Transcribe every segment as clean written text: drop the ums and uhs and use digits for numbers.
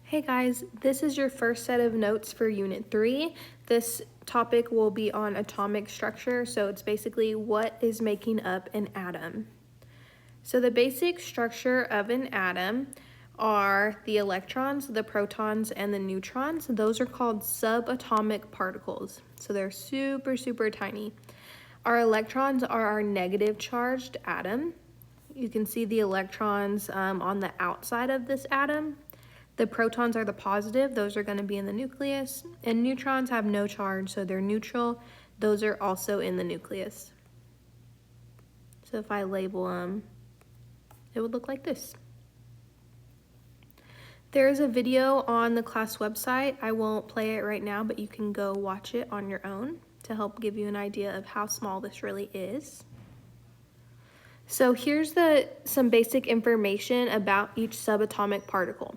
Hey guys, this is your first set of notes for Unit 3. This topic will be on atomic structure, so it's basically what is making up an atom. So the basic structure of an atom are the electrons, the protons, and the neutrons. Those are called subatomic particles, so they're super, super tiny. Our electrons are our negative charged atom. You can see the electrons on the outside of this atom. The protons are the positive, those are going to be in the nucleus, and neutrons have no charge, so they're neutral. Those are also in the nucleus. So if I label them, it would look like this. There is a video on the class website. I won't play it right now, but you can go watch it on your own to help give you an idea of how small this really is. So here's some basic information about each subatomic particle.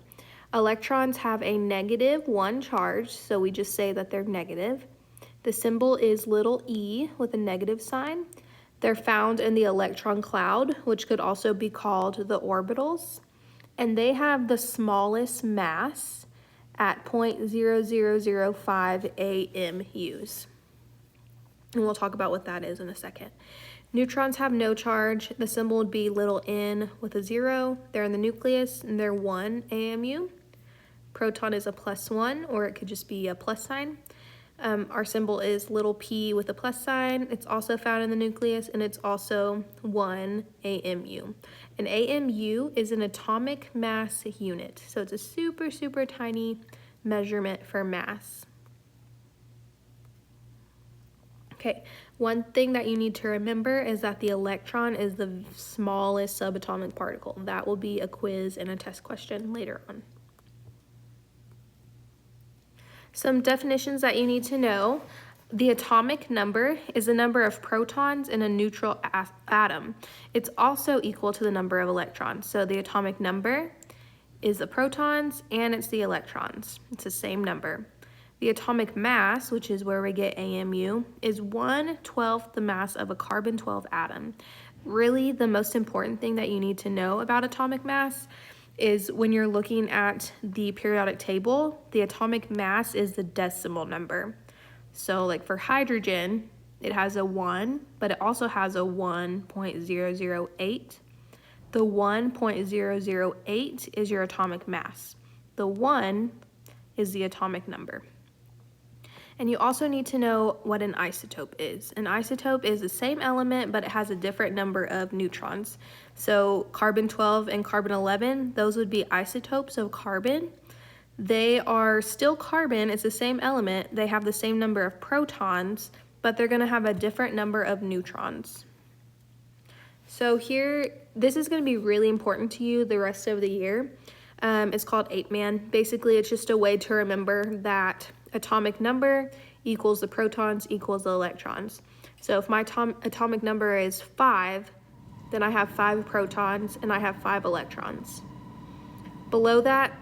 Electrons have a -1 charge, so we just say that they're negative. The symbol is little e with a negative sign. They're found in the electron cloud, which could also be called the orbitals. And they have the smallest mass at 0.0005 AMUs. And we'll talk about what that is in a second. Neutrons have no charge. The symbol would be little n with a 0. They're in the nucleus and they're 1 AMU. Proton is a +1, or it could just be a plus sign. Our symbol is little p with a plus sign. It's also found in the nucleus, and it's also 1 AMU. An AMU is an atomic mass unit, so it's a super, super tiny measurement for mass. Okay, one thing that you need to remember is that the electron is the smallest subatomic particle. That will be a quiz and a test question later on. Some definitions that you need to know. The atomic number is the number of protons in a neutral atom. It's also equal to the number of electrons. So the atomic number is the protons and it's the electrons. It's the same number. The atomic mass, which is where we get AMU, is 1/12 the mass of a carbon-12 atom. Really, the most important thing that you need to know about atomic mass is when you're looking at the periodic table, the atomic mass is the decimal number. So like for hydrogen, it has a 1, but it also has a 1.008. The 1.008 is your atomic mass. The 1 is the atomic number. And you also need to know what an isotope is. An isotope is the same element, but it has a different number of neutrons. So carbon-12 and carbon-11, those would be isotopes of carbon. They are still carbon, it's the same element. They have the same number of protons, but they're gonna have a different number of neutrons. So here, this is gonna be really important to you the rest of the year. It's called 8-man. Basically, it's just a way to remember that atomic number equals the protons equals the electrons. So if my atomic number is 5, then I have 5 protons and I have 5 electrons. Below that,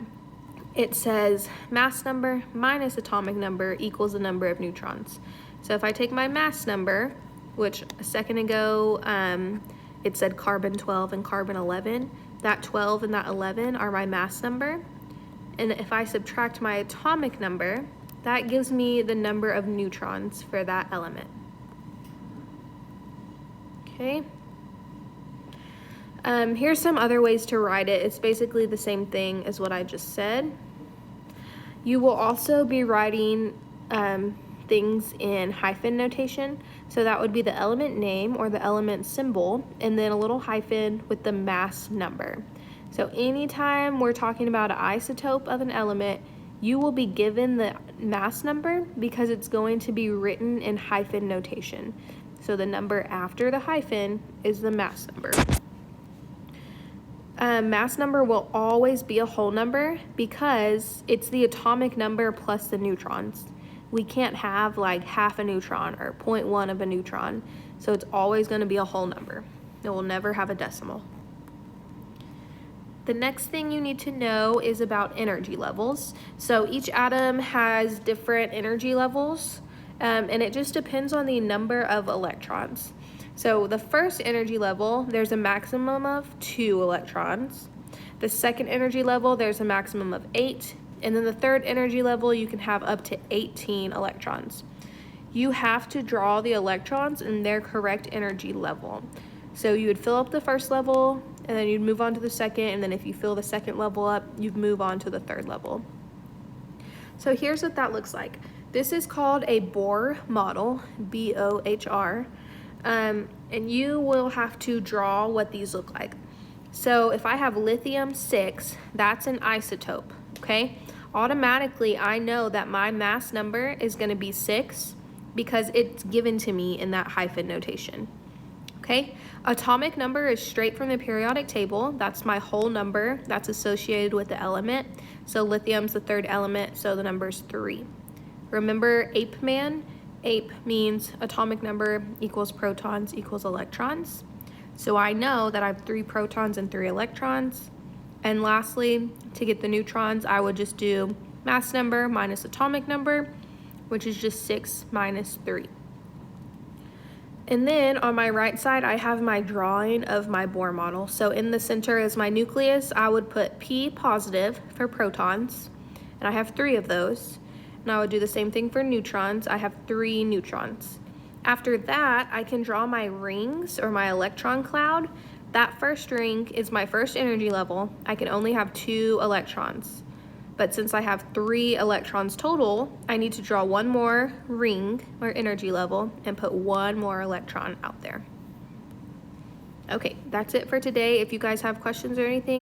it says mass number minus atomic number equals the number of neutrons. So if I take my mass number, which a second ago it said carbon-12 and carbon-11, that 12 and that 11 are my mass number. And if I subtract my atomic number, that gives me the number of neutrons for that element. Okay. Here's some other ways to write it. It's basically the same thing as what I just said. You will also be writing things in hyphen notation. So that would be the element name or the element symbol, and then a little hyphen with the mass number. So anytime we're talking about an isotope of an element, you will be given the mass number because it's going to be written in hyphen notation. So the number after the hyphen is the mass number. Mass number will always be a whole number because it's the atomic number plus the neutrons. We can't have like half a neutron or 0.1 of a neutron. So it's always going to be a whole number. It will never have a decimal. The next thing you need to know is about energy levels. So each atom has different energy levels, and it just depends on the number of electrons. So the first energy level, there's a maximum of 2 electrons. The second energy level, there's a maximum of 8, And then the third energy level, you can have up to 18 electrons. You have to draw the electrons in their correct energy level. So you would fill up the first level, and then you'd move on to the second, and then if you fill the second level up, you'd move on to the third level. So here's what that looks like. This is called a Bohr model, B-O-H-R, and you will have to draw what these look like. So if I have lithium-6, that's an isotope, okay? Automatically, I know that my mass number is gonna be 6 because it's given to me in that hyphen notation, okay? Atomic number is straight from the periodic table. That's my whole number that's associated with the element. So lithium's the third element, so the number's 3. Remember ape man? Ape means atomic number equals protons equals electrons. So I know that I have 3 protons and 3 electrons. And lastly, to get the neutrons, I would just do mass number minus atomic number, which is just 6 minus 3. And then on my right side, I have my drawing of my Bohr model. So in the center is my nucleus. I would put P positive for protons, and I have 3 of those. And I would do the same thing for neutrons. I have 3 neutrons. After that, I can draw my rings or my electron cloud. That first ring is my first energy level. I can only have 2 electrons. But since I have 3 electrons total, I need to draw one more ring or energy level and put one more electron out there. Okay, that's it for today. If you guys have questions or anything,